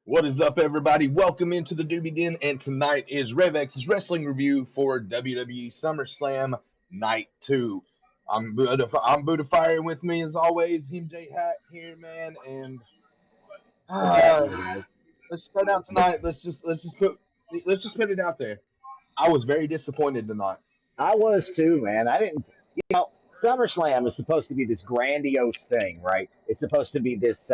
What is up, everybody? Welcome into the Doobie Den, and tonight is RevX's wrestling review for WWE Summerslam Night 2. I'm Buddha Fire, and with me, as always, Him J Hat here, man. And What's happening, guys? let's start out tonight. Let's just put it out there. I was very disappointed tonight. I was too, man. I didn't. SummerSlam is supposed to be this grandiose thing, right? It's supposed to be this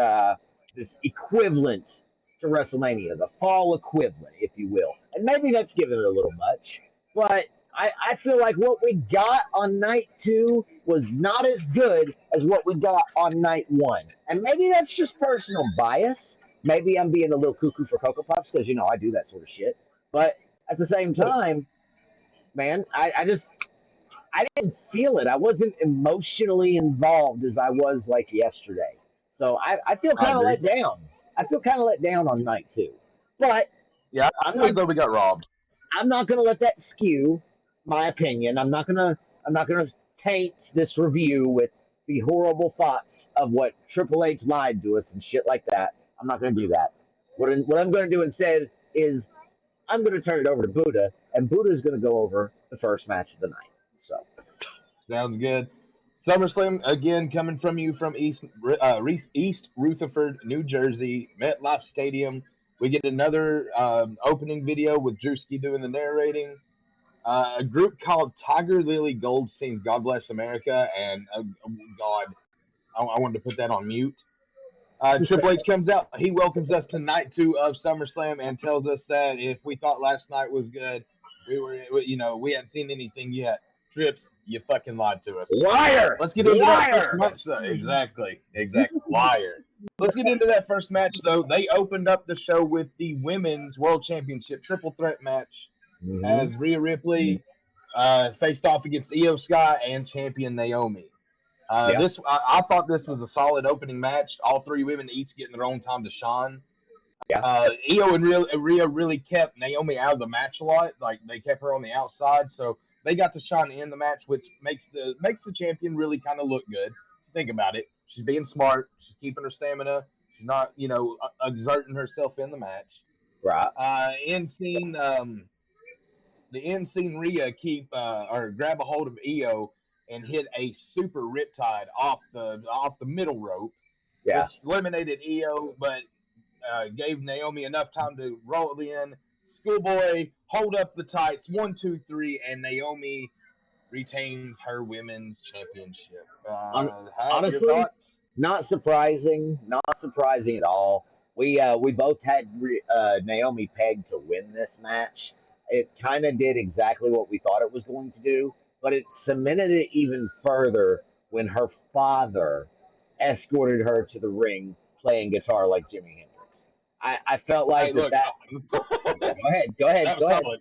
equivalent to WrestleMania, the fall equivalent, if you will. And maybe that's giving it a little much, but I feel like what we got on night two was not as good as what we got on night one. And maybe that's just personal bias. Maybe I'm being a little cuckoo for Cocoa Puffs because I do that sort of shit. But at the same time, man, I didn't feel it. I wasn't emotionally involved as I was like yesterday. So I feel I kind of agree. let down. I feel kind of let down on night two. But Yeah, I I'm feel as not though we got robbed. I'm not gonna let that skew my opinion. I'm not gonna taint this review with the horrible thoughts of what Triple H lied to us and shit like that. I'm not gonna do that. What I'm gonna do instead is I'm gonna turn it over to Buddha, and Buddha's gonna go over the first match of the night. So Sounds good. SummerSlam again coming from you from East Rutherford, New Jersey, MetLife Stadium. We get another opening video with Drewski doing the narrating. A group called Tiger Lily Gold sings "God Bless America," and God, I wanted to put that on mute. Triple H comes out. He welcomes us to night two of SummerSlam and tells us that if we thought last night was good, we hadn't seen anything yet. Trips, you fucking lied to us. liar, Let's get into that first liar. match, though. Exactly. Liar. Let's get into that first match, though. They opened up the show with the Women's World Championship Triple Threat match Hmm. as Rhea Ripley faced off against Io Sky and champion Naomi. Yeah, I thought this was a solid opening match. All three women each getting their own time to shine. yeah. Io and Rhea really kept Naomi out of the match a lot. Like they kept her on the outside, so they got to shine in the match, which makes the champion really kind of look good. Think about it. She's being smart. She's keeping her stamina. She's not, exerting herself in the match. Right. End scene. The end scene. Rhea or grab a hold of Io and hit a super riptide off the middle rope, Yeah. which eliminated Io, but gave Naomi enough time to roll it in. Schoolboy, hold up the tights, 1, 2, 3, and Naomi retains her women's championship. Hon- Your Honestly, thoughts? not surprising. Not surprising at all. We both had Naomi pegged to win this match. It kind of did exactly what we thought it was going to do, but it cemented it even further when her father escorted her to the ring playing guitar like Jimi Hendrix. I felt like Hey, that. look, That that Go ahead. Go ahead. Go was ahead. solid.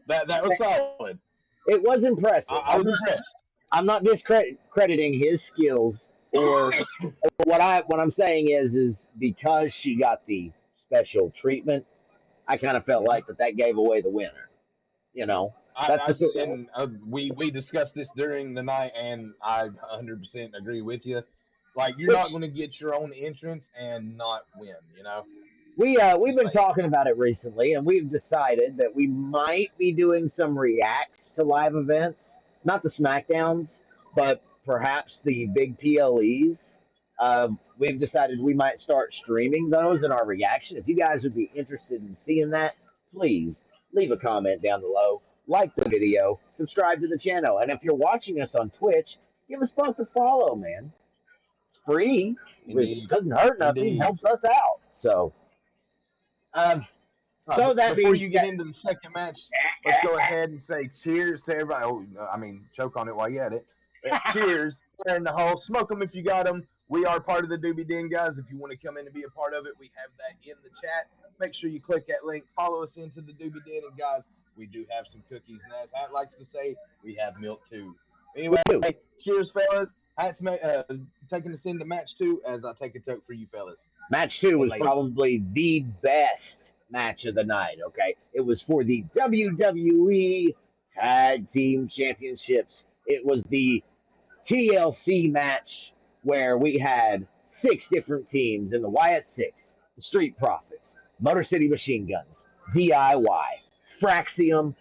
That was solid. It was I, impressive. I was impressed. I'm not discrediting his skills or what I'm saying is because she got the special treatment, I kind of felt Mhm. like that gave away the winner. You know, I, that's I the sort. and we discussed this during the night, and I 100% agree with you. Like you're not Which going to get your own entrance and not win. we've Just been saying. talking about it recently, and we've decided that we might be doing some reacts to live events, not the Smackdowns, but perhaps the big PLEs. We've decided we might start streaming those in our reaction. If you guys would be interested in seeing that, please leave a comment down below, like the video, subscribe to the channel, and if you're watching us on Twitch, give us both a follow, man. It's free. It Indeed, doesn't hurt nothing. indeed. Helps us out. So. Um, so that Before being you get said, into the second match, let's go ahead and say cheers to everybody. Oh, no, I mean, choke on it while you at it. Cheers. Fire in the hole. Smoke them if you got them. We are part of the Doobie Den, guys. If you want to come in and be a part of it, we have that in the chat. Make sure you click that link. Follow us into the Doobie Den. And, guys, we do have some cookies. And as Hat likes to say, we have milk, too. we Anyway, do. cheers, fellas. Hat's taking us into match 2 as I take a toke for you, fellas Match two and was ladies. probably the best match of the night. Okay, it was for the WWE Tag Team Championships. It was the TLC match where we had six different teams in the Wyatt Six the Street Profits, Motor City Machine Guns, DIY, Fraxium,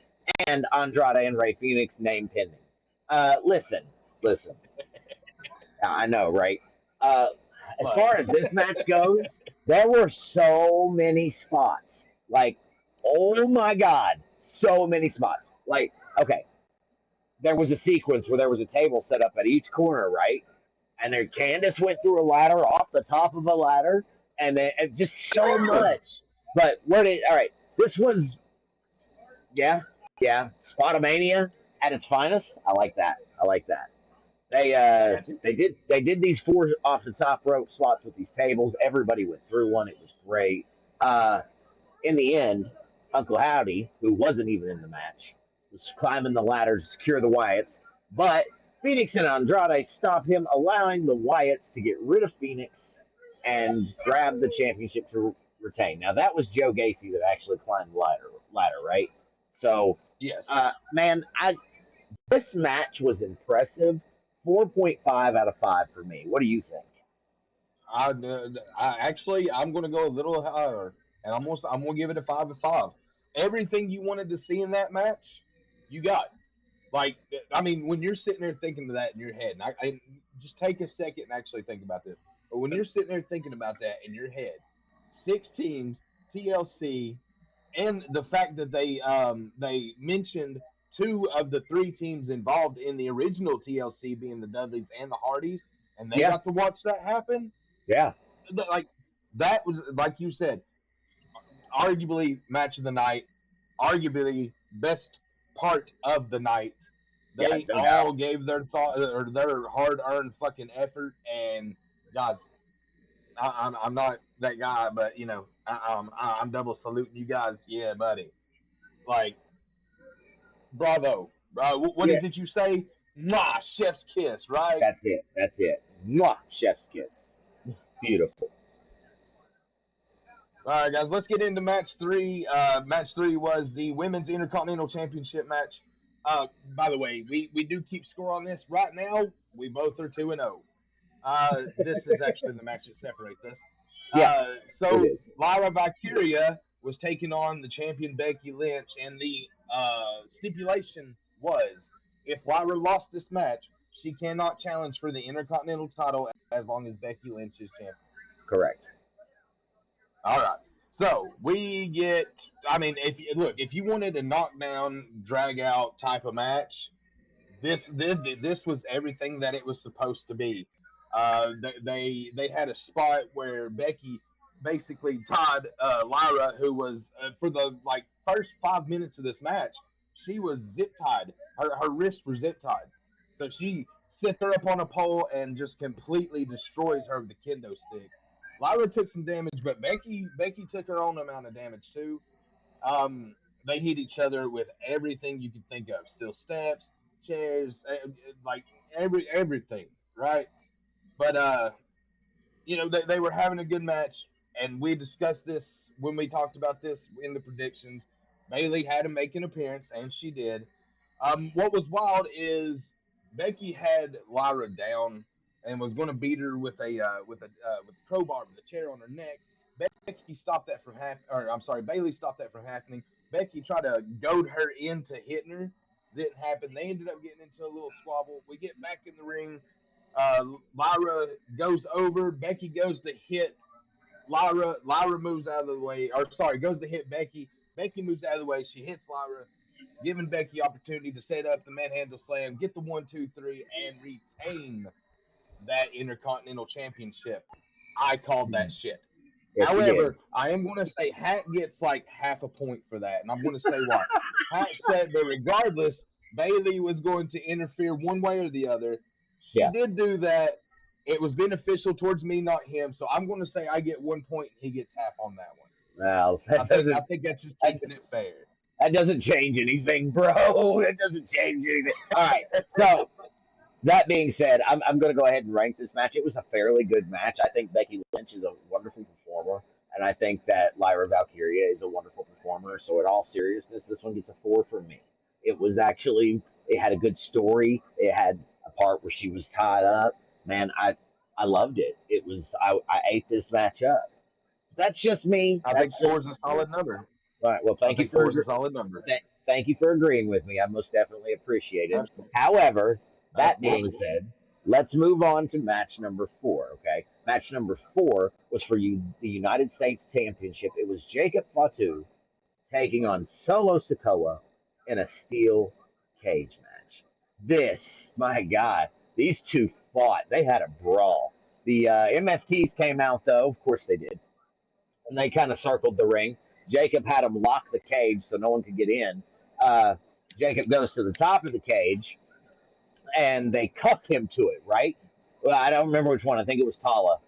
and Andrade and Ray Phoenix name pending. Listen. I know, right? Uh, as What? far as this match goes, there were so many spots. Like, oh my God, so many spots. Like, okay, there was a sequence where there was a table set up at each corner, right? And then Candace went through a ladder off the top of a ladder, and then and just so much. But where did all right? This was yeah, yeah, Spotomania at its finest. I like that. I like that. They Magic. they did these four off the top rope spots with these tables. Everybody went through one. It was great. Uh, in the end, Uncle Howdy, who wasn't even in the match, was climbing the ladder to secure the Wyatts. But Phoenix and Andrade stop him, allowing the Wyatts to get rid of Phoenix and grab the championship to retain. Now that was Joe Gacy that actually climbed the ladder, right? So, Yes. man, this match was impressive. 4.5 out of 5 for me. What do you think? I'm going to go a little higher, and I'm going to give it a 5 of 5. Everything you wanted to see in that match, you got. Like, I mean, when you're sitting there thinking of that in your head, and I just take a second and actually think about this. But when you're sitting there thinking about that in your head, 6 teams, TLC, and the fact that they mentioned 2 of the 3 teams involved in the original TLC being the Dudleys and the Hardys, and they Yeah, got to watch that happen. yeah, Like that was like you said, arguably match of the night, arguably best part of the night. yeah, They no doubt. all gave their thought or their hard earned fucking effort, and guys, I'm not that guy, but I'm double saluting you guys. Yeah, buddy. Like, bravo. What Yeah, is it you say? Mwah, chef's kiss, right? that's it. That's it. Mwah, chef's kiss. Beautiful. All right, guys, let's get into match 3. Match 3 was the Women's Intercontinental Championship match. By the way, we do keep score on this. Right now, we both are 2-0. This is actually the match that separates us. Yeah, it So is. Lyra Valkyria was taking on the champion Becky Lynch, and the stipulation was if Lyra lost this match, she cannot challenge for the Intercontinental title as long as Becky Lynch is champion. Correct. All right. So we get. I mean, if you wanted a knockdown, drag out type of match, this was everything that it was supposed to be. They had a spot where Becky basically tied Lyra, who was for the first 5 minutes of this match, she was zip tied. Her wrists were zip tied, so she set her up on a pole and just completely destroys her with the kendo stick. Lyra took some damage, but Becky took her own amount of damage too. They hit each other with everything you could think of: steel steps, chairs, like everything, right? But they were having a good match, and we discussed this when we talked about this in the predictions. Bailey had to make an appearance, and she did. What was wild is Becky had Lyra down and was going to beat her with a crowbar with a chair on her neck. Becky stopped that from happening. Or I'm sorry, Bailey stopped that from happening. Becky tried to goad her into hitting her. Didn't happen. They ended up getting into a little squabble. We get back in the ring. Lyra goes over. Becky goes to hit Lyra. Lyra moves out of the way. Or sorry, goes to hit Becky. Becky moves out of the way. She hits Lyra, giving Becky opportunity to set up the manhandle slam, get the 1, 2, 3, and retain that Intercontinental Championship. I called that shit. Yes, you did. However, I am going to say Hat gets like half a point for that, and I'm going to say why. Hat said that regardless, Bailey was going to interfere one way or the other. She Yeah. did do that. It was beneficial towards me, not him. So I'm going to say I get 1 point, and he gets half on that one. Well, I think that's just that, keeping it fair. that doesn't change anything, bro. It doesn't change anything. All right. So that being said, I'm going to go ahead and rank this match. It was a fairly good match. I think Becky Lynch is a wonderful performer, and I think that Lyra Valkyria is a wonderful performer. So, in all seriousness, this one gets a 4 from me. It had a good story. It had a part where she was tied up. Man, I loved it. I ate this match up. That's just me. I think That's just four is a solid number. all right. Well, I think four is a solid number. thank you for agreeing with me. I most definitely appreciate it. Absolutely. However, that being Absolutely. said, let's move on to match number 4. Okay, match number 4 was for the United States Championship. It was Jacob Fatu taking on Solo Sikoa in a steel cage match. This, my God, these two fought. They had a brawl. The MFTs came out, though. Of course they did. And they kind of circled the ring. Jacob had him lock the cage so no one could get in. Uh, Jacob goes to the top of the cage, and they cuffed him to it, right? Well, I don't remember which one. I think it was Tala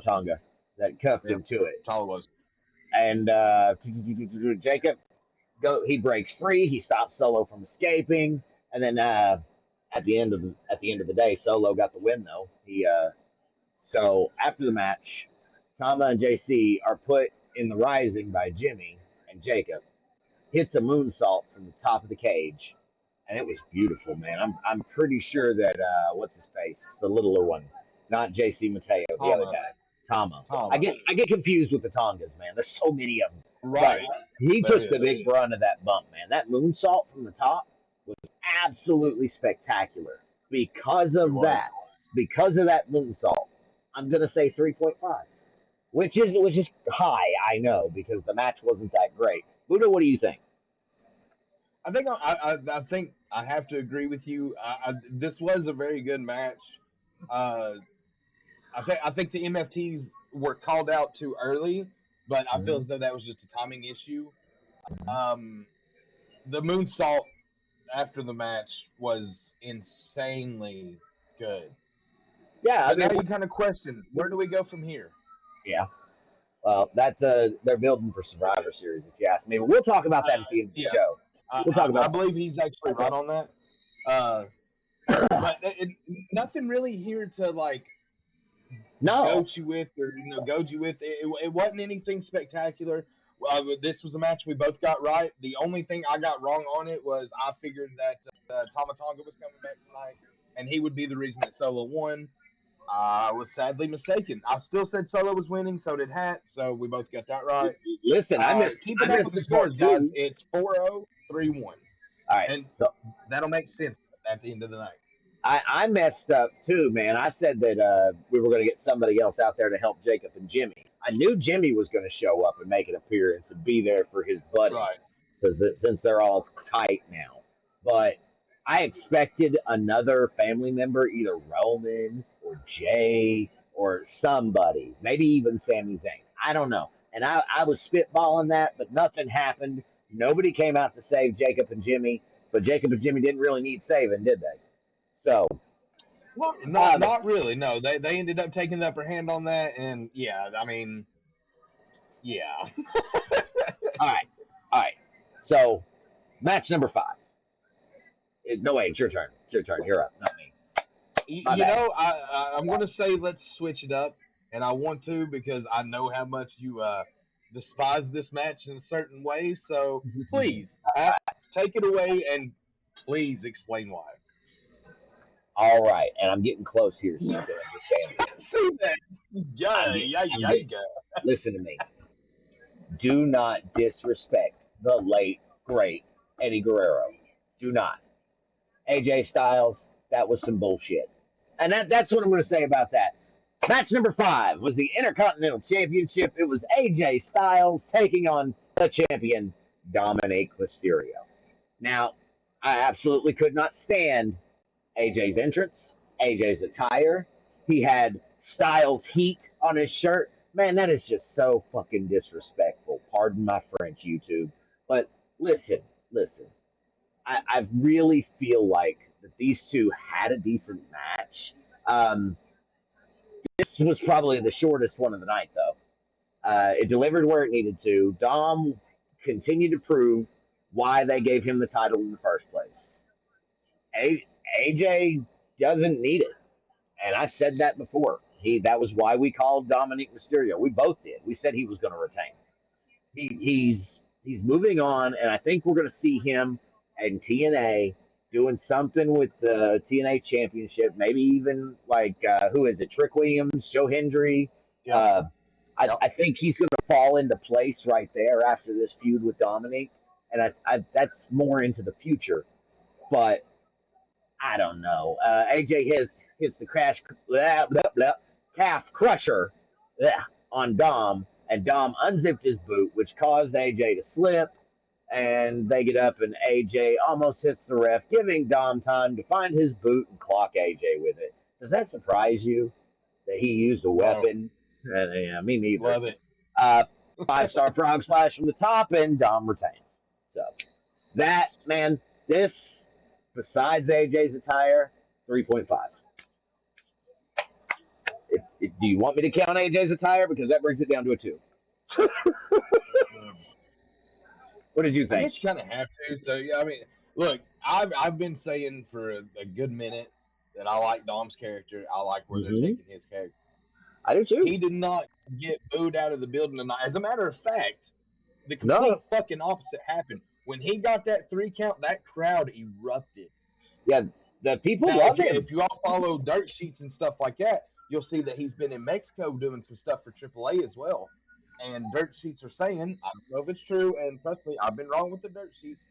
Tonga that cuffed Yeah, him to it. that's all it was. And Jacob he breaks free. He stops Solo from escaping, and then at the end of the day, Solo got the win. Though so after the match, Tama and JC are put in the rising by Jimmy, and Jacob hits a moonsault from the top of the cage, and it was beautiful, man. I'm pretty sure that what's his face, the littler one, not JC Mateo, the other Tama. guy, Tama. I Tama. get confused with the Tongas, man. There's so many of them. But Right. he There took the is. big brunt of that bump, man. That moonsault from the top was absolutely spectacular. Because It of was. that, because of that moonsault, I'm gonna say 3.5, which is high, I know, because the match wasn't that great. Buddha, what do you think? I think I have to agree with you. This was a very good match. Uh, I think the MFTs were called out too early, but I feel Mhm. as though that was just a timing issue. Um, the moonsault after the match was insanely good. Yeah, I But mean, now you kind of question, where do we go from here? yeah. Well, that's they're building for Survivor Series, if you ask me. But we'll talk about that at the end of the Yeah, show. We'll talk I about believe he's actually right on that. Uh, that. but nothing really here to like No. goat you with or goad you with. It wasn't anything spectacular. This was a match we both got right. The only thing I got wrong on it was I figured that Tama Tonga was coming back tonight, and he would be the reason that Solo won. I was sadly mistaken. I still said Solo was winning, so did Hat, so we both got that right. Listen, Keeping I up with missed the the part scores, guys. too. It's 4-0, 3-1. All right, And so that'll make sense at the end of the night. I messed up too, man. I said that we were going to get somebody else out there to help Jacob and Jimmy. I knew Jimmy was going to show up and make an appearance and be there for his buddy, Right. since they're all tight now. But I expected another family member, either Roman or Jay or somebody, maybe even Sami Zayn. I don't know. And I was spitballing that, but nothing happened. Nobody came out to save Jacob and Jimmy, but Jacob and Jimmy didn't really need saving, did they? So, Well, um, not really. No, they ended up taking the upper hand on that, and yeah, I mean, yeah. all right, all right. So, match number 5. No, wait, it's your turn. It's your turn. You're up, not me. My You bad. know, I'm going to say let's switch it up, and I want to because I know how much you despise this match in a certain way. So please take it away and please explain why. All right, and I'm getting close here, so you can understand this. See that? Yeah, I'm yeah, getting. yeah. Listen to me. Do not disrespect the late great Eddie Guerrero. Do not. AJ Styles, that was some bullshit. And that's what I'm going to say about that. Match number 5 was the Intercontinental Championship. It was AJ Styles taking on the champion, Dominic Mysterio. Now, I absolutely could not stand AJ's entrance, AJ's attire. He had Styles heat on his shirt. Man, that is just so fucking disrespectful. Pardon my French, YouTube. But listen. I really feel like that these two had a decent match. Um, this was probably the shortest one of the night, though. It delivered where it needed to. Dom continued to prove why they gave him the title in the first place. AJ doesn't need it, and I said that before. That was why we called Dominic Mysterio. We both did. We said he was going to retain. He's moving on, and I think we're going to see him in TNA doing something with the TNA Championship. Maybe even like who is it? Trick Williams, Joe Hendry. Yep. Uh, Yep. I think he's going to fall into place right there after this feud with Dominic, and that's more into the future. But I don't know. AJ hits the calf crusher on Dom, and Dom unzipped his boot, which caused AJ to slip. And they get up, and AJ almost hits the ref, giving Dom time to find his boot and clock AJ with it. Does that surprise you that he used a No. weapon? Yeah, me neither. Love it. Uh, 5-star frog splash from the top, and Dom retains. So that, man, this, besides AJ's attire, 3.5. Do you want me to count AJ's attire? Because that brings it down to a 2. What did you I think? guess you kind of have to. So yeah, I mean, look, I've been saying for a good minute that I like Dom's character. I like where they're Mm-hmm. taking his character. I do too. He did not get booed out of the building tonight. As a matter of fact, the No, complete fucking opposite happened. When he got that 3 count, that crowd erupted. yeah, the people Now, love him. if you all follow dirt sheets and stuff like that, you'll see that he's been in Mexico doing some stuff for AAA as well. And dirt sheets are saying, I don't know if it's true, and trust me, I've been wrong with the dirt sheets,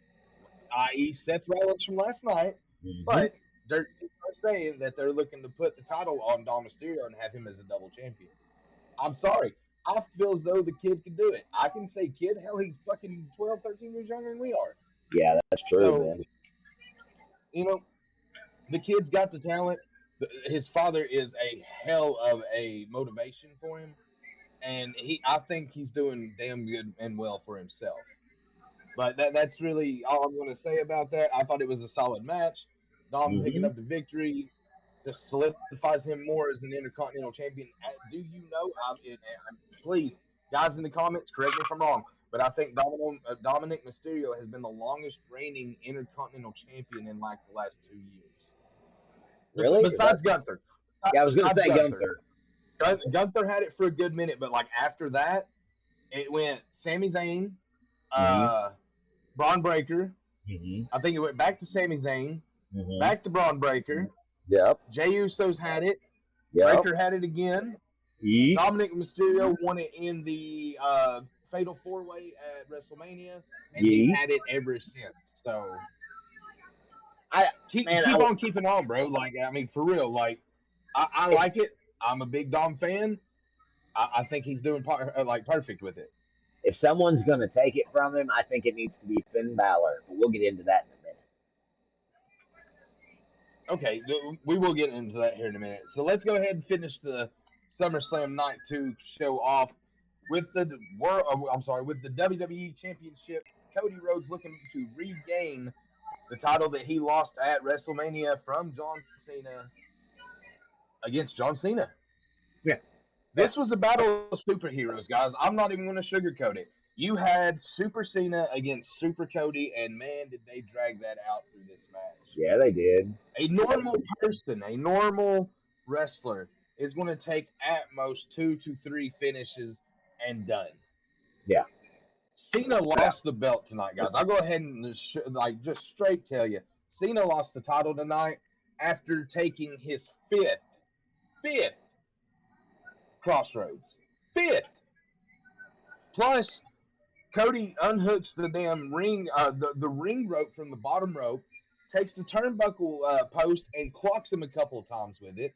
i.e., Seth Rollins from last night, Mm-hmm. but dirt sheets are saying that they're looking to put the title on Dom Mysterio and have him as a double champion. I'm sorry. I feel as though the kid could do it. I can say kid. Hell, he's fucking 12, 13 years younger than we are. Yeah, that's true, So, man. you know, the kid's got the talent. His father is a hell of a motivation for him. And I think he's doing damn good and well for himself. But that's really all I'm going to say about that. I thought it was a solid match. Dom picking Mm-hmm. up the victory just solidifies him more as an Intercontinental Champion. Do you know? Please, guys in the comments, correct me if I'm wrong, but I think Dominic Mysterio has been the longest reigning Intercontinental Champion in like the last 2 years. Really? Is that? Besides Gunther. Yeah, I was gonna Besides say Gunther. Gunther. Gunther had it for a good minute, but like after that, it went Sami Zayn, Mm-hmm. uh, Braun Breaker. Mm-hmm. I think it went back to Sami Zayn, Mm-hmm. back to Braun Breaker. Yep. Jey Uso's had it. Yep. Breaker had it again. Yeet. Dominic Mysterio won it in the Fatal 4-Way at WrestleMania, and he's Yeet. had it ever since. So I keep man, keep on keeping on, bro. Like I mean, for real. Like I if like it. I'm a big Dom fan. I think he's doing like perfect with it. if someone's gonna take it from him, I think it needs to be Finn Balor. But we'll get into that in a minute. Okay, we will get into that here in a minute. So let's go ahead and finish the SummerSlam Night 2 show off with the with the WWE Championship. Cody Rhodes looking to regain the title that he lost at WrestleMania from John Cena against John Cena. Yeah. Yeah. This was a battle of superheroes, guys. I'm not even going to sugarcoat it. You had Super Cena against Super Cody, and man, did they drag that out through this match. Yeah, they did. A normal person, a normal wrestler, is going to take at most 2 to 3 finishes and done. Yeah. Cena Yeah. lost the belt tonight, guys. I'll go ahead and just straight tell you, Cena lost the title tonight after taking his fifth Crossroads. Fifth. Plus, Cody unhooks the damn ring, the ring rope from the bottom rope, takes the turnbuckle post and clocks him a couple of times with it,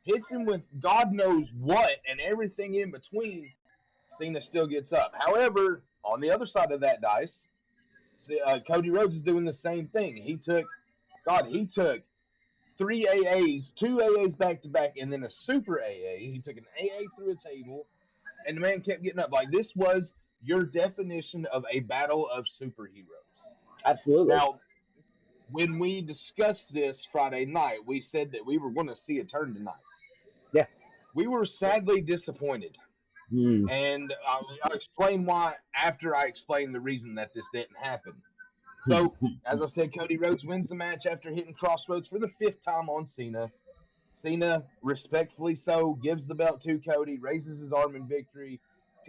hits him with God knows what and everything in between. Cena still gets up. However, on the other side of that dice, Cody Rhodes is doing the same thing. He took 3 AAs, 2 AAs back to back, and then a super AA. He took an AA through a table, and the man kept getting up. Like, this was your definition of a battle of superheroes. Absolutely. Now, when we discussed this Friday night, we said that we were going to see a turn tonight. Yeah. We were sadly disappointed. Mm. And I'll explain why after I explain the reason that this didn't happen. So, as I said, Cody Rhodes wins the match after hitting Crossroads for the 5th time on Cena. Cena, respectfully so, gives the belt to Cody, raises his arm in victory.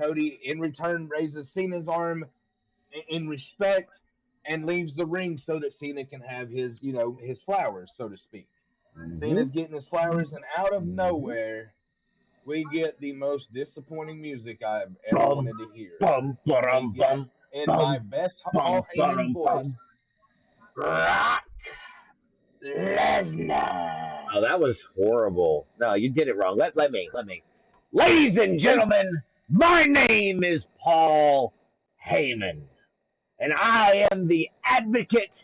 Cody, in return, raises Cena's arm in respect and leaves the ring so that Cena can have his flowers, so to speak. Mm-hmm. Cena's getting his flowers, and out of Mm-hmm. nowhere, we get the most disappointing music I've ever Bum, wanted to hear. bum, We bum, get, bum, in my bum, best bum, Paul Heyman bum, voice, bum. Brock Lesnar. Oh, that was horrible. No, you did it wrong. Let me. Ladies and gentlemen, my name is Paul Heyman, and I am the advocate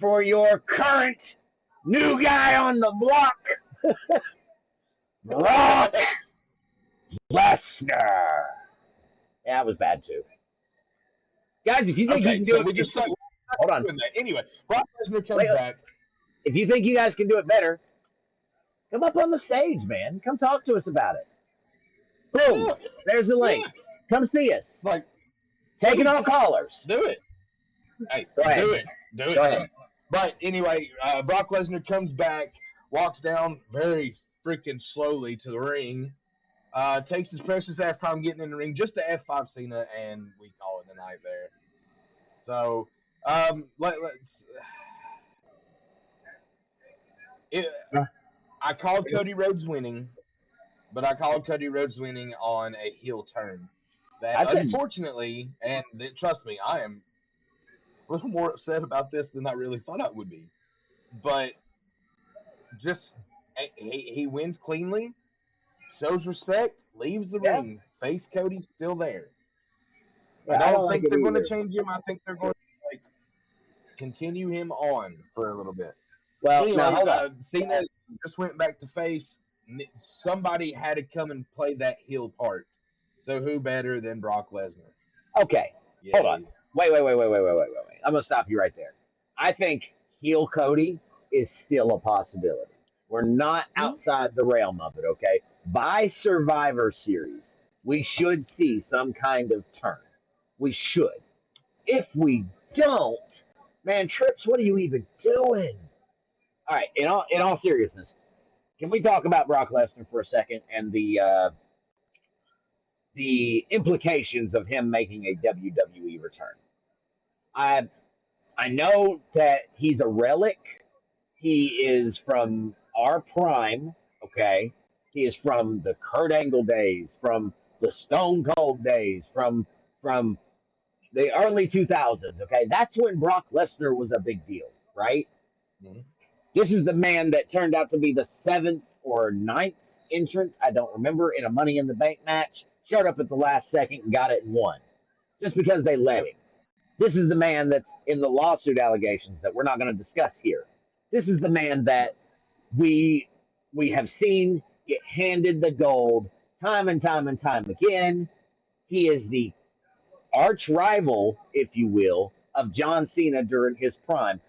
for your current new guy on the block, Brock Lesnar. Yeah, that was bad too. Guys, if you think you Okay, can do so it, we just started hold on. doing that. Anyway, Brock Lesnar Wait, comes back. if you think you guys can do it better, come up on the stage, man. Come talk to us about it. Boom. Yeah, There's the link. yeah. Come see us. Like, Taking please all callers. do it. Hey, Go ahead. do it. Do Go it. ahead. But anyway, Brock Lesnar comes back, walks down very freaking slowly to the ring, takes his precious ass time getting in the ring just to F5 Cena, and we call it a night there. So, let's. I called Cody Rhodes winning, but I called Cody Rhodes winning on a heel turn. That I said, unfortunately, and trust me, I am a little more upset about this than I really thought I would be. But just he wins cleanly, shows respect, leaves the yeah, ring. Face Cody's still there. I yeah, I don't don't like think it they're going to either. change him. I think they're going to like continue him on for a little bit. Well, now Anyway, hold on. Cena just went back to face. Somebody had to come and play that heel part. So who better than Brock Lesnar? Okay, hold on. Yay. Wait. I'm gonna stop you right there. I think heel Cody is still a possibility. We're not Hmm? outside the realm of it. Okay, by Survivor Series, we should see some kind of turn. We should. If we don't, man, Trips, what are you even doing? All right, in all seriousness, can we talk about Brock Lesnar for a second and the implications of him making a WWE return? I I know that he's a relic. He is from our prime. Okay, he is from the Kurt Angle days, from the Stone Cold days, from the early 2000s. Okay, that's when Brock Lesnar was a big deal, right? Hmm. This is the man that turned out to be the seventh or ninth entrant, I don't remember, in a Money in the Bank match. Showed up at the last second and got it and won, just because they let Yep. him. This is the man that's in the lawsuit allegations that we're not going to discuss here. This is the man that we we have seen get handed the gold time and time and time again. He is the arch rival, if you will, of John Cena during his prime,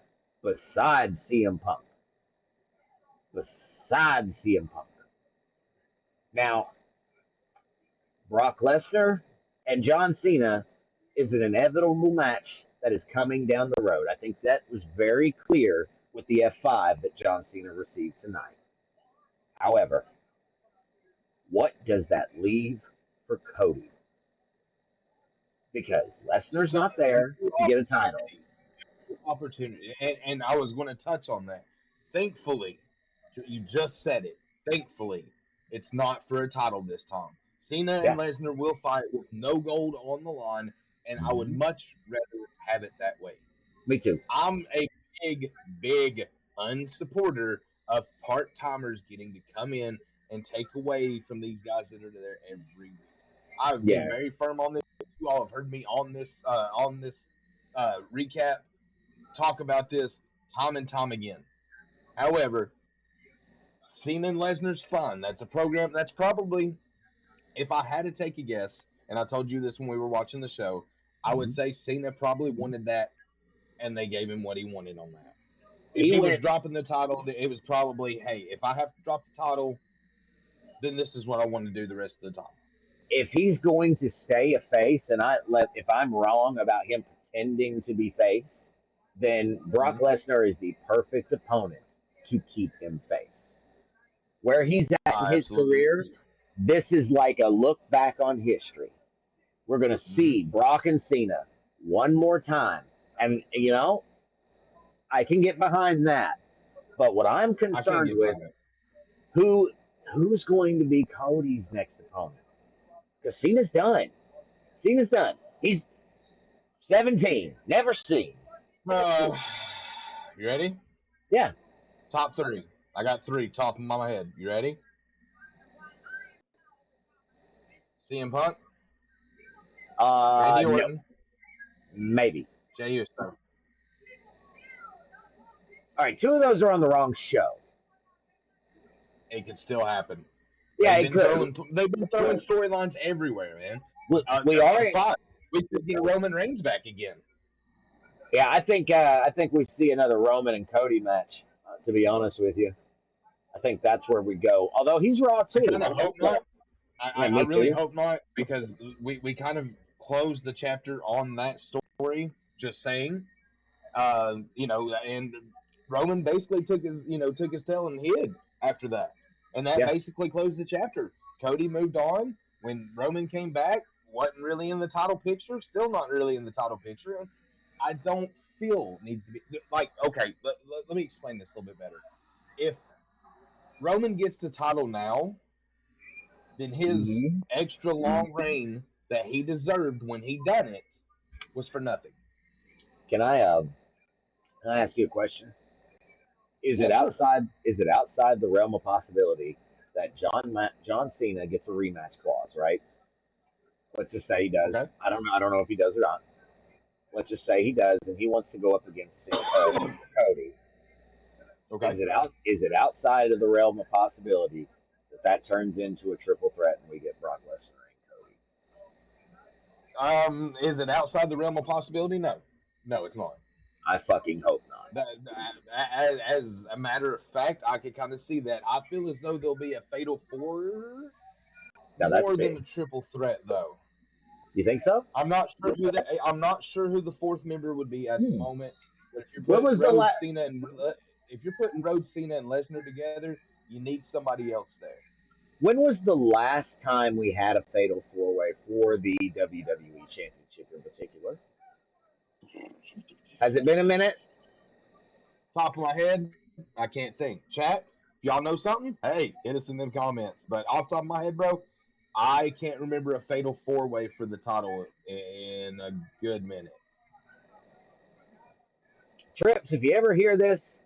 besides CM Punk. Besides CM Punk. Now, Brock Lesnar and John Cena is an inevitable match that is coming down the road. I think that was very clear with the F5 that John Cena received tonight. However, what does that leave for Cody? Because Lesnar's So not there to get a title. opportunity, and I was going to touch on that. Thankfully, you just said it. Thankfully, it's not for a title this time. Cena and Yeah. Lesnar will fight with no gold on the line, and I would Mhm. much rather have it that way. Me too. I'm a big unsupporter of part timers getting to come in and take away from these guys that are there every week. I've been Yeah. very firm on this. You all have heard me on this recap talk about this time and time again. However, Cena and Lesnar's fun. That's a program. That's probably, if I had to take a guess, and I told you this when we were watching the show, I would Mhm. say Cena probably wanted that, and they gave him what he wanted on that. If He he was went dropping the title, it was probably, hey, if I have to drop the title, then this is what I want to do the rest of the time. if he's going to stay a face, and if I'm wrong about him pretending to be face, then Brock Mhm. Lesnar is the perfect opponent to keep him face. Where he's at in I his absolutely career, agree. this is like a look back on history. We're going to Hmm. see Brock and Cena one more time, and I can get behind that. But what I'm I can't concerned get with, behind it. who who's going to be Cody's next opponent? Because Cena's done. Cena's done. He's 17, never seen. You ready? Yeah. Top three. I got three top of my head. You ready? CM Punk, Randy No, Orton, maybe. Jey Uso. All right, two of those are on the wrong show. It could still happen. Yeah, They've it been could. throwing storylines everywhere, man. We are. Five. We could get Roman Reigns back again. Yeah, I think we see another Roman and Cody match. To be honest with you, I think that's where we go. Although he's Raw I too. kind of hope not. Yeah, I me really too. hope not because we kind of closed the chapter on that story. Just saying, and Roman basically took his tail and hid after that, and that Yeah, basically closed the chapter. Cody moved on when Roman came back. Wasn't really in the title picture. Still not really in the title picture. And I don't feel needs to be like okay. Let me explain this a little bit better. If Roman gets the title now, then his hmm extra long reign that he deserved when he done it was for nothing. Can I ask you a question? Is Yeah, it sure. outside? Is it outside the realm of possibility that John Cena gets a rematch clause? Right. Let's just say he Okay. does. I don't know. I don't know if he does or not. Let's just say he does, and he wants to go up against Cody. Okay. Is it outside of the realm of possibility that that turns into a triple threat and we get Brock Lesnar and Cody? Is it outside the realm of possibility? No. No, it's not. I fucking hope not. As a matter of fact, I could kind of see that. I feel as though there'll be a fatal four Now that's more than big. a triple threat, though. You think so? I'm not sure who the fourth member would be at the Hmm. moment. But When was the last? If you're putting Rhodes, Cena, and Lesnar together, you need somebody else there. When was the last time we had a fatal four way for the WWE Championship in particular? Has it been a minute? Top of my head, I can't think. Chat, if y'all know something, hey, hit us in them comments. But off the top of my head, bro, I can't remember a fatal four way for the title in a good minute. Trips, if you ever hear this,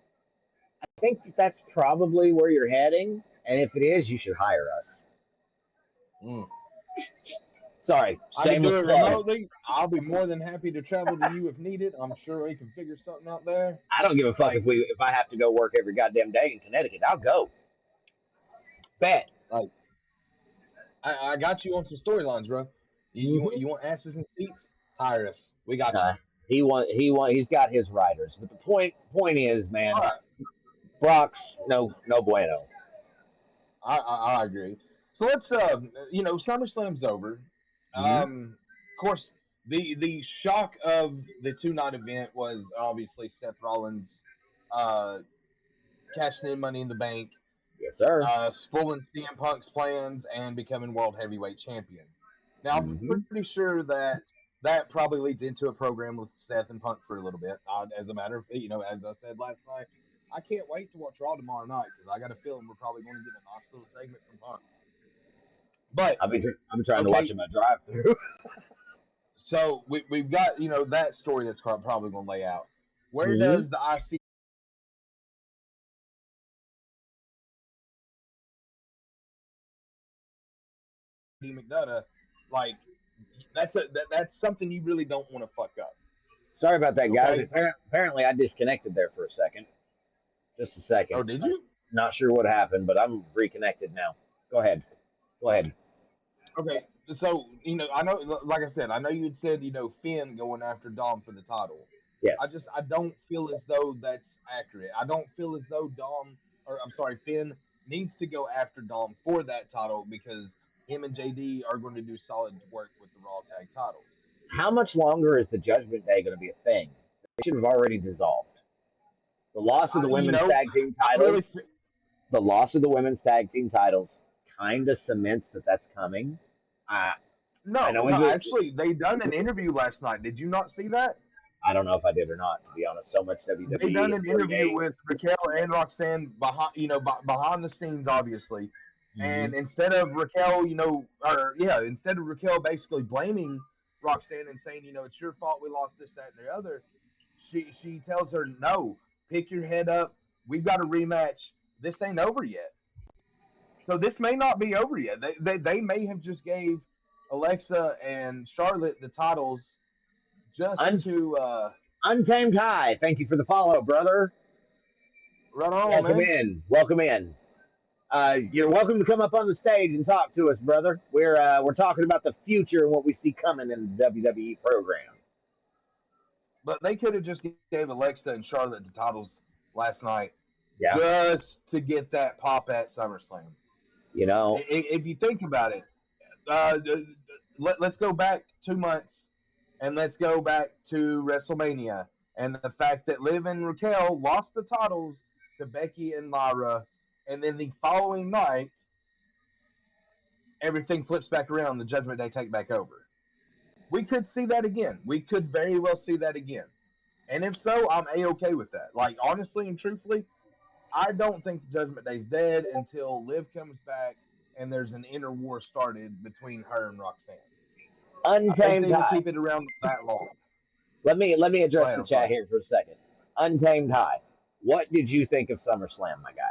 I think that's probably where you're heading. And if it is, you should hire us. Mm. Sorry, I could shameless do it plug. remotely. I'll be more than happy to travel to you if needed. I'm sure we can figure something out there. I don't give a fuck Like, if I have to go work every goddamn day in Connecticut. I'll go. Bet. like I got you on some storylines, bro. Mm-hmm. You want asses and seats? Hire us. We got you. Nah, he's got his riders. But the point is, man, All right. Brock's no bueno. I agree. So let's SummerSlam's over. Mm-hmm. Of course, the shock of the 2 night event was obviously Seth Rollins uh, cashing in Money in the Bank, Yes, sir. spoiling CM Punk's plans, and becoming World Heavyweight Champion. Now I'm Mm-hmm. pretty sure that probably leads into a program with Seth and Punk for a little bit. As a matter of as I said last night, I can't wait to watch Raw tomorrow night because I got a feeling we're probably going to get a nice little segment from Punk. But I'm trying to watch okay, him at drive through. so we've got that story that's probably going to lay out. Where Mm-hmm. does the IC McDonough like? That's something you really don't want to fuck up. Sorry about that, guys. Okay. Apparently, I disconnected there for a second. Just a Oh, second. did you? Not sure what happened, but I'm reconnected now. Go ahead. Go ahead. Okay. So I know, like I said, I know you'd said Finn going after Dom for the title. Yes. I don't feel as though that's accurate. I don't feel as though Finn needs to go after Dom for that title because him and JD are going to do solid work with the Raw Tag titles. How much longer is the Judgment Day going to be a thing? They should have already dissolved. The loss of the women's tag team I really titles. The loss of the women's tag team titles kind of cements that that's coming. I I know. no. Actually, they done an interview last night. Did you not see that? I don't know if I did or not. To be honest, so much They WWE done in an three interview with days. Raquel and Roxanne behind the scenes, obviously. Mm-hmm. And instead of Raquel, instead of Raquel basically blaming Roxanne and saying, it's your fault we lost this, that, and the other, she tells her, no, pick your head up. We've got a rematch. This ain't over yet. So this may not be over yet. They may have just gave Alexa and Charlotte the titles just Un- to Untamed High, thank you for the follow, brother. run on, Welcome man. in. Welcome in. You're welcome to come up on the stage and talk to us, brother. We're talking about the future and what we see coming in the WWE program. But they could have just gave Alexa and Charlotte the titles last night Yeah, just to get that pop at SummerSlam. you know, If you think about it, uh, let's go back 2 months and let's go back to WrestleMania and the fact that Liv and Raquel lost the titles to Becky and Lyra, and then the following night, everything flips back around. The Judgment Day take back over. We could see that again. We could very well see that again. And if so, I'm a-okay with that. Like, honestly and truthfully, I don't think the Judgment Day's dead until Liv comes back and there's an inner war started between her and Roxanne. I think Untamed they will High. keep it around that long. Let me Go address ahead, the I'm chat sorry. here for a second. Untamed High. What did you think of SummerSlam, my guy?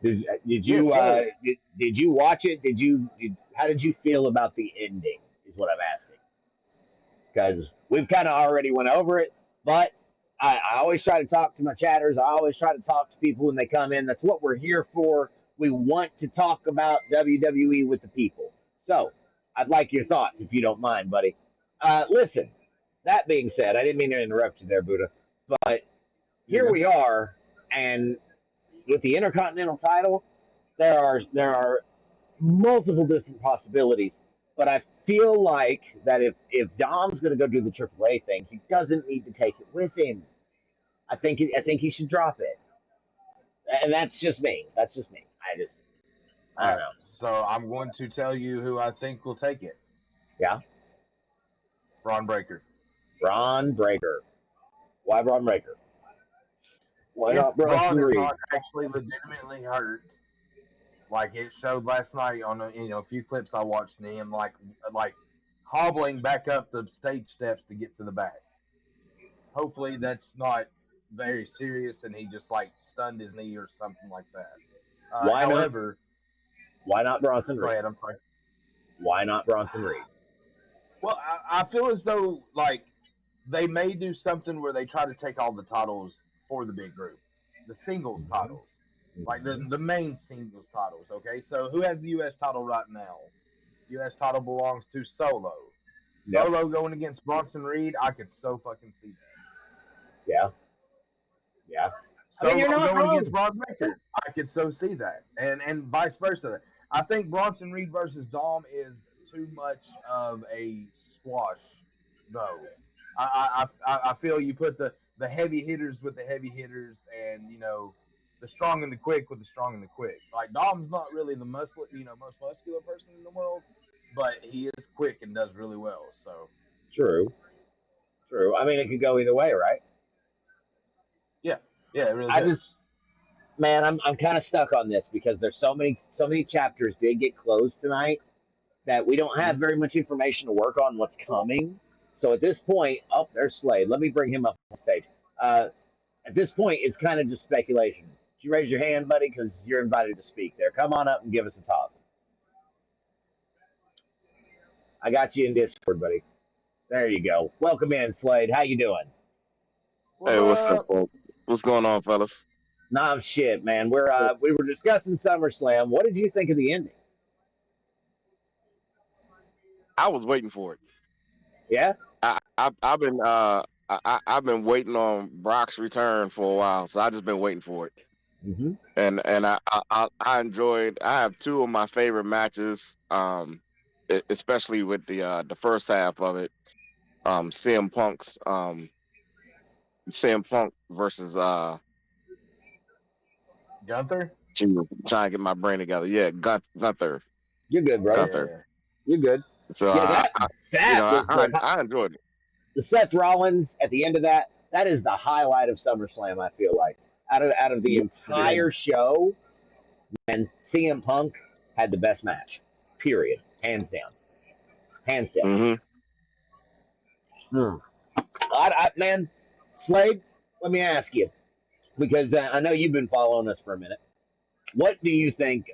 Did Yes, you sir. did you watch it? How did you feel about the ending? Is what I'm asking. Because we've kind of already went over it, but I always try to talk to my chatters. I always try to talk to people when they come in. That's what we're here for. We want to talk about WWE with the people. So I'd like your thoughts if you don't mind, buddy. Listen, that being said, I didn't mean to interrupt you there, Buddha, but You're here good. we are, and with the Intercontinental title, there are multiple different possibilities. But I feel like that if Dom's going to go do the AAA thing, he doesn't need to take it with him. I think he should drop it, and that's just me. That's just me. I All don't right. know. So I'm going to tell you who I think will take it. Yeah, Braun Breaker. Braun Breaker. Why Braun Breaker? Why If not Bronson Braun is Reed? not actually legitimately hurt, like it showed last night on a few clips I watched him like hobbling back up the stage steps to get to the back. Hopefully that's not very serious and he just like stunned his knee or something like that. Why not? However, Why not Bronson go Reed? ahead. I'm sorry. Why not Bronson Reed? Well, I feel as though like they may do something where they try to take all the titles for the big group, the singles Mm-hmm. titles, like the Mm-hmm. the main singles titles. Okay, so who has the U.S. title right now? U.S. title belongs to Solo. Yep. Solo going against Bronson Reed, I could so fucking see that. Yeah. Yeah. I mean, you're Solo not going against wrong. Braun Breaker, I could so see that, and vice versa. I think Bronson Reed versus Dom is too much of a squash, though. I feel you put the heavy hitters with the heavy hitters, and the strong and the quick with the strong and the quick. Like Dom's not really the most muscular person in the world, but he is quick and does really well. So True. True. I mean, it could go either way, right? yeah, yeah, it really I could. just, man, I'm kind of stuck on this because there's so many chapters did get closed tonight that we don't have Mhm. very much information to work on what's coming. So at this point, oh, there's Slade. Let me bring him up on stage. Uh, at this point, it's kind of just speculation. Did you raise your hand, buddy? Because you're invited to speak there. Come on up and give us a talk. I got you in Discord, buddy. There you go. Welcome in, Slade. How you doing? What's Hey, what's up, up? folks? What's going on, fellas? Nah, shit, man. We were discussing SummerSlam. What did you think of the ending? I was waiting for it. Yeah. I've been I've been waiting on Brock's return for a while, so I just been waiting for it. Mm-hmm. And I enjoyed. I have two of my favorite matches, especially with the first half of it. CM Punk's CM Punk versus Gunther? trying to get my brain together. Yeah, Gunther. You're good, Yeah, brother. yeah, Gunther. yeah. You're good. So Yeah, that was I enjoyed it. the Seth Rollins at the end of that. That is the highlight of SummerSlam. I feel like out of the Yeah, it is. entire show, and CM Punk had the best match. Period. Hands down. Hands down. Mm-hmm. Mm. Man, Slade, let me ask you, because I know you've been following us for a minute. What do you think?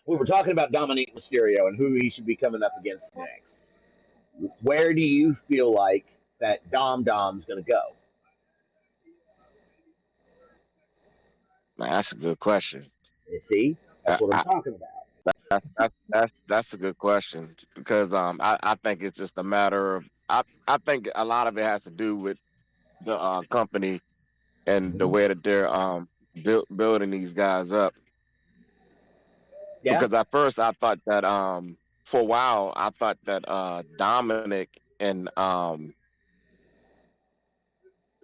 We were talking about Dominic Mysterio and who he should be coming up against next. Where do you feel like that Dom's going to go? That's a good question. You see, I, that's what I'm I, talking about. that's a good question because I think it's just a matter of I think a lot of it has to do with the company and the Mhm. way that they're building these guys up. Yeah, Because at first I thought that for a while I thought that Dominic and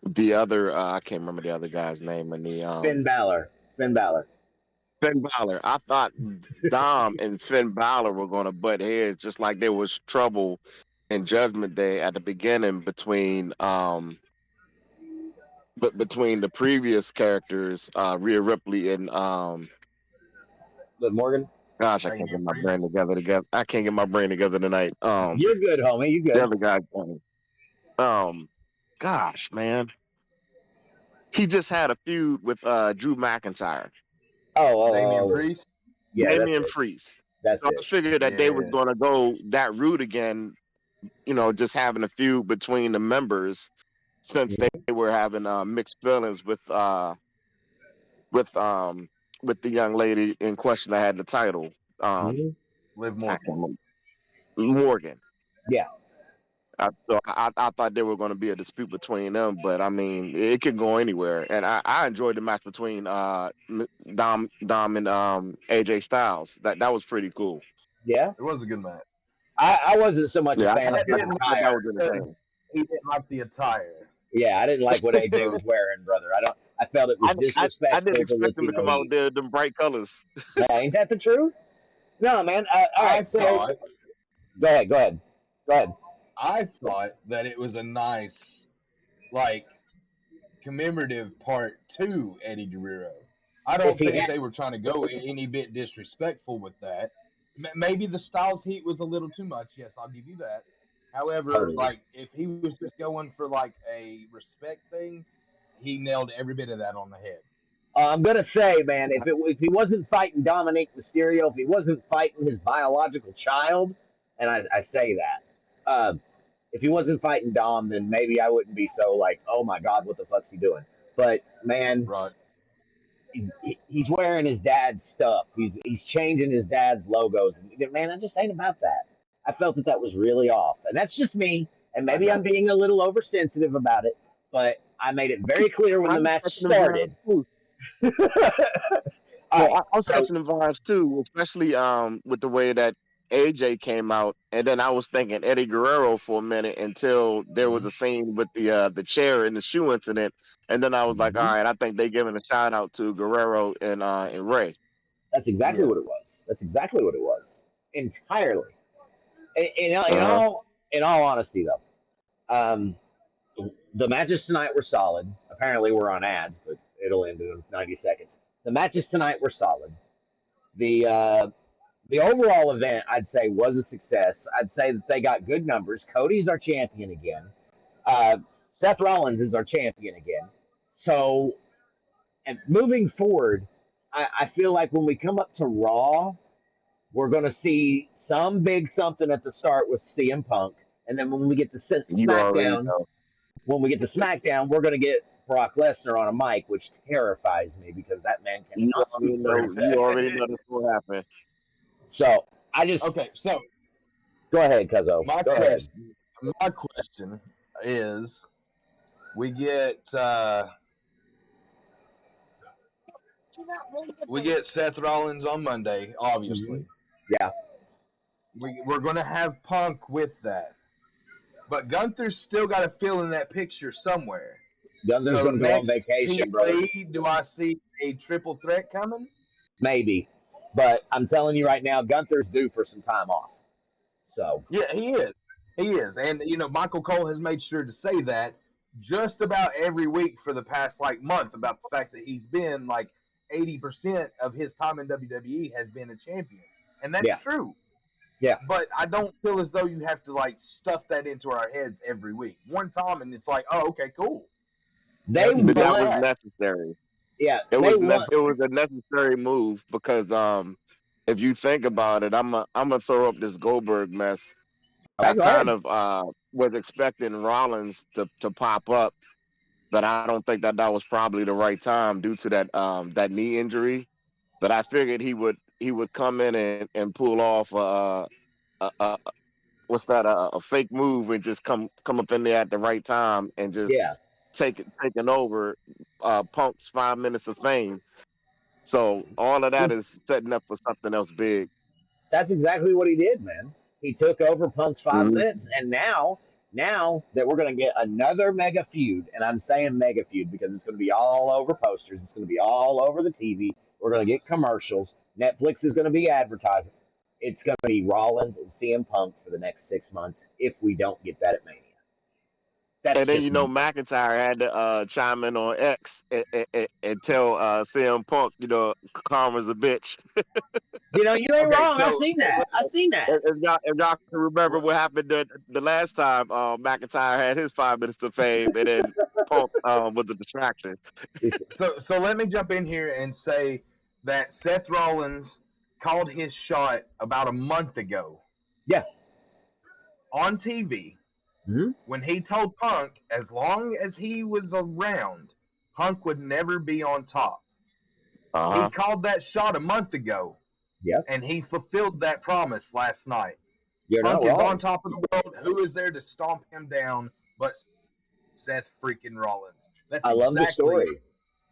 the other I can't remember the other guy's name in the Finn Balor. Finn Balor. Finn Balor. I thought Dom and Finn Balor were going to butt heads, just like there was trouble in Judgment Day at the beginning between but between the previous characters, Rhea Ripley and Liv Morgan. gosh, I can't get Damian my brain Priest. together together. I can't get my brain together tonight. You're good, homie. You The good? other guy, um, gosh, man, he just had a feud with Drew McIntyre, Oh, Damian oh, oh. Priest. Yeah, that's Damian it. Priest. That's So I it. figured that they was Yeah. going to go that route again, just having a feud between the members since they Mhm. were having mixed feelings with um with the young lady in question that had the title. Um, Mhm. Liv I can't Morgan. remember. Morgan. Yeah, So I thought there were going to be a dispute between them, but I mean it could go anywhere. And I enjoyed the match between Dom and AJ Styles. That was pretty cool. yeah. It was a good match. I wasn't so much a Yeah, fan of Matt his didn't like thought that attire. was because entertaining. he didn't like the attire. Yeah, I didn't like what AJ So was wearing, brother. I don't. I felt it was I didn't disrespectful to expect them to Latino come out with youth. them bright colors. Hey, ain't that the truth? No, man. All I right, so thought go ahead. Go ahead. Go ahead. I thought that it was a nice, like, commemorative part to Eddie Guerrero. I If don't he think had they were trying to go any bit disrespectful with that. Maybe the Styles heat was a little too much. Yes, I'll give you that. However, totally. like if he was just going for like a respect thing, he nailed every bit of that on the head. I'm gonna say, man, if he wasn't fighting Dominic Mysterio, if he wasn't fighting his biological child, and I say that, um, if he wasn't fighting Dom, then maybe I wouldn't be so like, oh my god, what the fuck's he doing? But man, Right. he's wearing his dad's stuff. He's changing his dad's logos. And man, I just ain't about that. I felt that that was really off, and that's just me. And I maybe got I'm being a little oversensitive about it, but I made it very clear when I the was match catching them vibes started. too. All Yeah, right, I was so catching the vibes too, especially with the way that AJ came out, and then I was thinking Eddie Guerrero for a minute until there was Mhm. a scene with the chair and the shoe incident, and then I was like, all mhm, right, I think they giving a shout out to Guerrero and Ray. that's exactly Yeah. what it was. That's exactly what it was. Entirely. In Uh huh. all honesty, though, um, the matches tonight were solid. Apparently, we're on ads, but it'll end in 90 seconds. The matches tonight were solid. The uh, the overall event, I'd say, was a success. I'd say that they got good numbers. Cody's our champion again. Uh, Seth Rollins is our champion again. So, and moving forward, I feel like when we come up to Raw, we're going to see some big something at the start with CM Punk, and then when we get to You already SmackDown, know. we're going to get Brock Lesnar on a mic, which terrifies me because that man You cannot already speak for know. himself. You already know this will happen. So I just Okay. So go ahead, Cuzzo. my Go ahead. question, my question is, we get we get Seth Rollins on Monday. Hmm. Obviously, Yeah, we're going to have Punk with that, but Gunther's still got to fill in that picture somewhere. Gunther's So going to go on next vacation, brother. PLE, do I see a triple threat coming? Maybe, but I'm telling you right now, Gunther's due for some time off. So Yeah, he is. He is. And Michael Cole has made sure to say that just about every week for the past like month about the fact that he's been like 80% of his time in WWE has been a champion, and that's Yeah, true. yeah. But I don't feel as though you have to like stuff that into our heads every week. One time, and it's like, oh, okay, cool. Now They keep But that doing was won. that. necessary. Yeah, they won. It was a necessary move because if you think about it, I'm gonna throw up this Goldberg mess. Okay, I go kind ahead. of was expecting Rollins to pop up, but I don't think that that was probably the right time due to that knee injury. But I figured he would come in and pull off a what's that a fake move and just come up in there at the right time and just Yeah, taking over Punk's 5 minutes of fame. So all of that is setting up for something else big. that's exactly what he did, man. He took over Punk's five Mhm. minutes, and now that we're going to get another mega feud, and I'm saying mega feud because it's going to be all over posters, it's going to be all over the TV. We're going to get commercials. Netflix is going to be advertising. It's going to be Rollins and CM Punk for the next 6 months if we don't get that at Mania. And That's then just you know McIntyre had to chime in on X and tell CM Punk, you know, karma's a bitch. you ain't Okay, wrong. I seen that. I seen that. If y'all can remember what happened the last time McIntyre had his 5 minutes of fame, and then Punk was a distraction. so let me jump in here and say that Seth Rollins called his shot about a month ago Yeah. on TV Hmm. when he told Punk as long as he was around, Punk would never be on top. Uh He huh. called that shot a month ago, Yeah. and he fulfilled that promise last night. You're not Punk is on wrong. top of the world. Who is there to stomp him down but Seth freaking Rollins? That's I love the exactly story.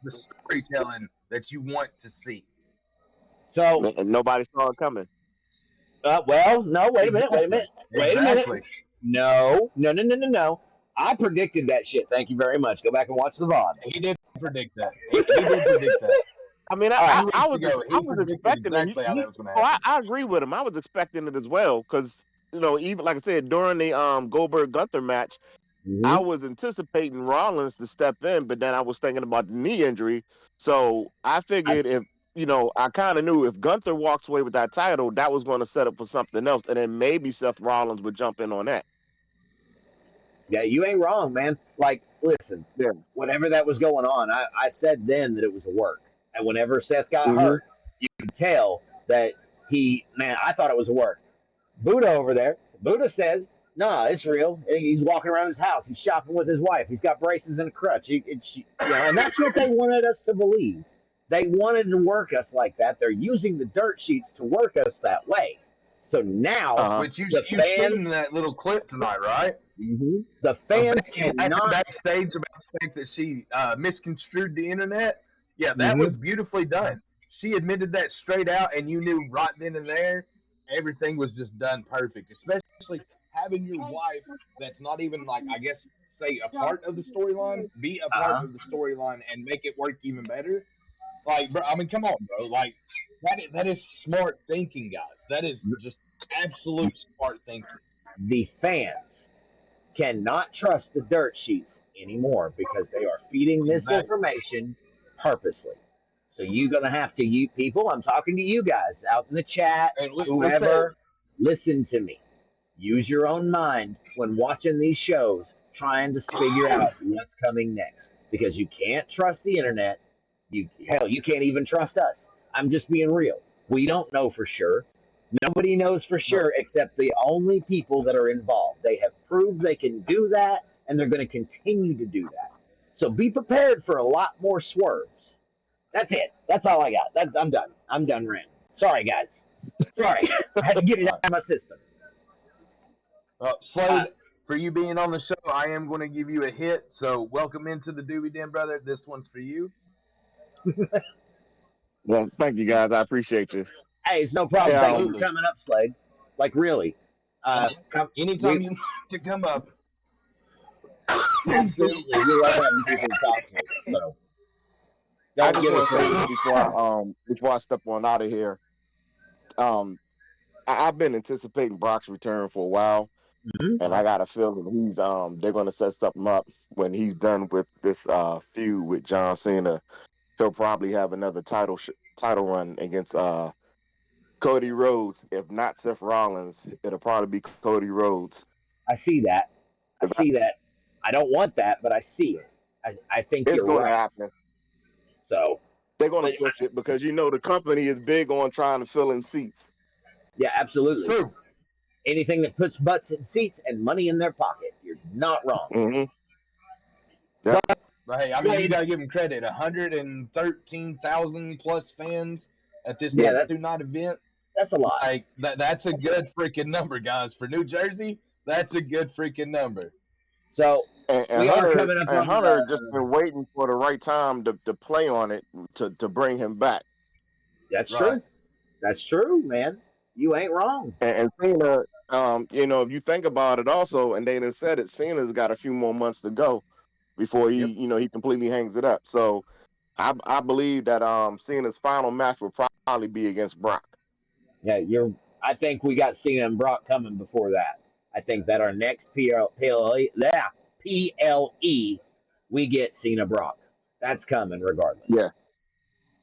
the storytelling that you want to see. So, And nobody saw it coming. well, no, wait a minute, wait a Exactly. minute, wait a minute. Exactly. No, no, no, no, no, no. I predicted that shit. Thank you very much. Go back and watch the VODs. He did predict that. He did predict that. I mean, All right. 2 weeks ago, I he was predicted expecting it. exactly how that was going to Oh, happen. I agree with him. I was expecting it as well because you know, even like I said during the Goldberg Gunther match, I Mm-hmm. was anticipating Rollins to step in, but then I was thinking about the knee injury. So I I, figured if you know, I kind of knew if Gunther walks away with that title, that was going to set up for something else, and then maybe Seth Rollins would jump in on that. yeah, you ain't wrong, man. Like, listen, Yeah. whatever that was going on, I said then that it was a work. And whenever Seth got Hmm. hurt, you could tell that man, I thought it was a work. Buddha over there. Buddha says, "Nah, it's real. He's walking around his house. He's shopping with his wife. He's got braces and a crutch. And that's what they wanted us to believe. They wanted to work us like that. They're using the dirt sheets to work us that way. So now Uh huh. Which the you've seen fans, that little clip tonight, right? the Of fans Becky laughing cannot. backstage about the fact that she misconstrued the internet. Yeah, that Mhm. was beautifully done. She admitted that straight out, and you knew right then and there everything was just done perfect. Especially having your wife that's not even like, I guess, say a part of the storyline, be a part Uh-huh. of the storyline and make it work even better. Like, bro, I mean, come on, bro. Like, that is smart thinking, guys. That is just absolute smart thinking. The fans cannot trust the dirt sheets anymore because they are feeding Exactly. misinformation purposely. So you're gonna have to, you people, I'm talking to you guys out in the chat, And listen, whoever, listen to me. Use your own mind when watching these shows, trying to figure out what's coming next. Because you can't trust the internet. You can't even trust us. I'm just being real. We don't know for sure. Nobody knows for no, sure except the only people that are involved. They have proved they can do that, and they're going to continue to do that. So be prepared for a lot more swerves. That's it. That's all I got. I'm done. I'm done ranting. Sorry, guys. Sorry. I had to get it out uh, of my system. Uh, Slade, for you being on the show, I am going to give you a hit. So, welcome into the Doobie Den, brother. This one's for you. Well, thank you guys. I appreciate you. hey, it's no problem. Yeah. Thank you for Absolutely. coming up, Slade. Like, really. And Come, anytime we you to come up, excuse absolutely, we love having people to talk to. So I don't just get want us to say this wrong. before I step on out of here. Um, I've been anticipating Brock's return for a while, Mhm. and I got a feeling he's they're going to set something up when he's done with this feud with John Cena. he'll probably have another title run against Cody Rhodes. If not Seth Rollins, it'll probably be Cody Rhodes. I see that. I see that. I don't want that, but I see it. I think It's you're going to right. happen. So, They're going to but push it because the company is big on trying to fill in seats. yeah, absolutely. True. Anything that puts butts in seats and money in their pocket, you're not wrong. Mm-hmm. Yep. But hey, I mean, you Slade, got to give him credit. 113,000 plus fans at this yeah, night through night event. that's a lot. Like that's a good freaking number, guys. For New Jersey, that's a good freaking number. So And we are coming up on Hunter just been waiting for the right time to play on it to bring him back. that's Right. true. That's true, man. You ain't wrong. And Cena, if you think about it, also, and they done said it, Cena's got a few more months to go before Yep. he completely hangs it up. So I believe that Cena's final match will probably be against Brock. Yeah, I think we got Cena and Brock coming before that. I think that our next PLE, we get Cena Brock. That's coming regardless. Yeah.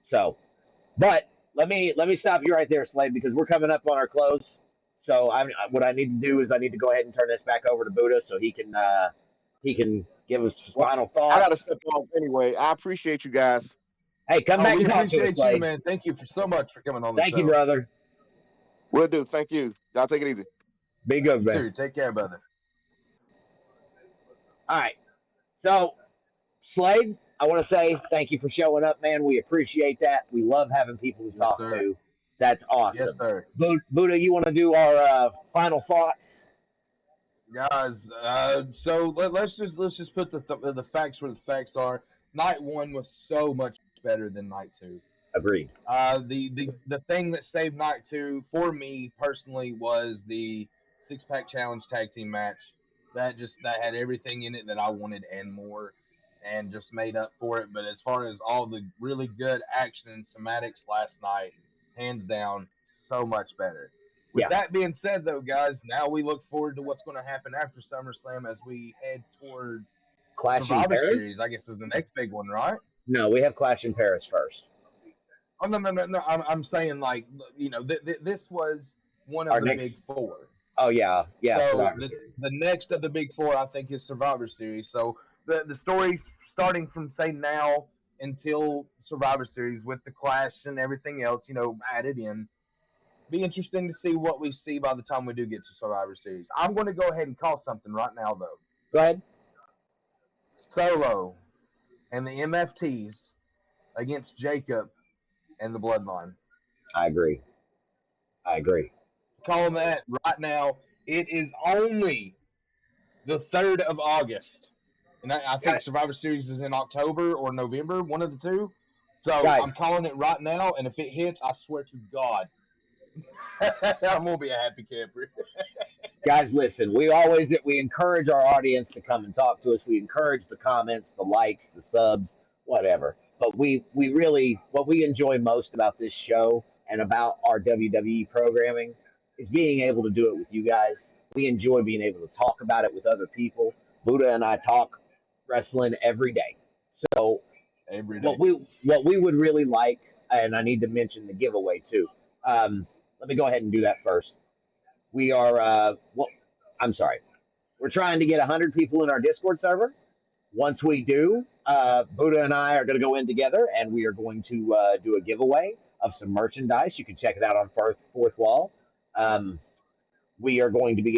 So, but let me stop you right there, Slade, because we're coming up on our close. So what I need to do is I need to go ahead and turn this back over to Buddha so he can give us Well, final I got to thoughts. step off anyway. I appreciate you guys. Hey, come Oh, back we and talk to us, appreciate you, Slade. man. Thank you so much for coming on the Thank you, show. brother. Will do. Thank you. Y'all take it easy. Be good, man. Too. Take care, brother. All right. So, Slade, I want to say thank you for showing up, man. We appreciate that. We love having people to Yes, talk sir. to. That's Yes, awesome. sir. Buddha, you want to do our final thoughts? Guys, so let's just put the facts where the facts are. Night one was so much better than night two. Agreed. The thing that saved night two for me personally was the 6-pack challenge tag team match. That had everything in it that I wanted and more, and just made up for it. But as far as all the really good action and somatics last night, hands down, so much better. With Yeah. that being said, though, guys, now we look forward to what's going to happen after SummerSlam as we head towards Clash in Survivor Paris? Series. I guess is the next big one, right? No, we have Clash in Paris first. Oh no! I'm saying like this was one of Our the big next. four. Oh yeah, So Survivor Series. the next of the big four, I think, is Survivor Series. So the story starting from say now until Survivor Series with the Clash and everything else, added in. Be interesting to see what we see by the time we do get to Survivor Series. I'm going to go ahead and call something right now, though. Go ahead. Solo and the MFTs against Jacob and the Bloodline. I agree. Calling that right now. It is only the 3rd of August. And I think Guys, Survivor Series is in October or November, one of the two. So guys, I'm calling it right now. And if it hits, I swear to God, I'm going to be a happy camper. guys, listen. We encourage our audience to come and talk to us. We encourage the comments, the likes, the subs, whatever. But we really what we enjoy most about this show and about our WWE programming is being able to do it with you guys. We enjoy being able to talk about it with other people. Buddha and I talk wrestling every day. So Every what day. we would really like, and I need to mention the giveaway too. Let me go ahead and do that first. We are I'm sorry. We're trying to get 100 people in our Discord server. Once we do, Buddha and I are going to go in together, and we are going to do a giveaway of some merchandise. You can check it out on Fourth Wall. We are going to be